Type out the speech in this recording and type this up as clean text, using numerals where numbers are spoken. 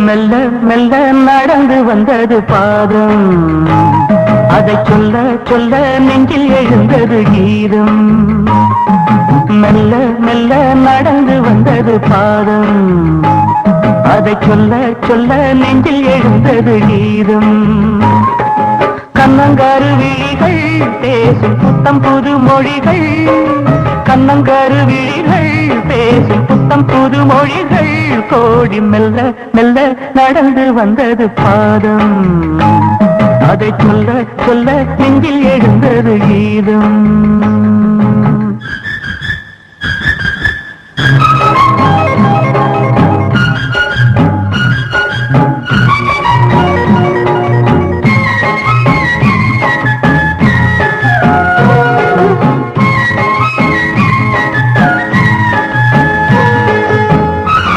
மெல்ல மெல்ல நடந்து வந்தது பாதம், அதை சொல்ல சொல்ல நெஞ்சில் எழுந்தது கீதம். மெல்ல மெல்ல நடந்து வந்தது பாதம், அதை சொல்ல சொல்ல நெஞ்சில் எழுந்தது கீதம். கண்ணங்காரு விழிகள் பேசும் புத்தம் புது மொழிகள், கண்ணங்காரு விழிகள் பேசும் புத்தம் புது மொழிகள் கோடி. மெல்ல மெல்ல நடந்து வந்தது பாதம், அதை சொல்ல சொல்ல நெஞ்சில் எழுந்தது கீதம்.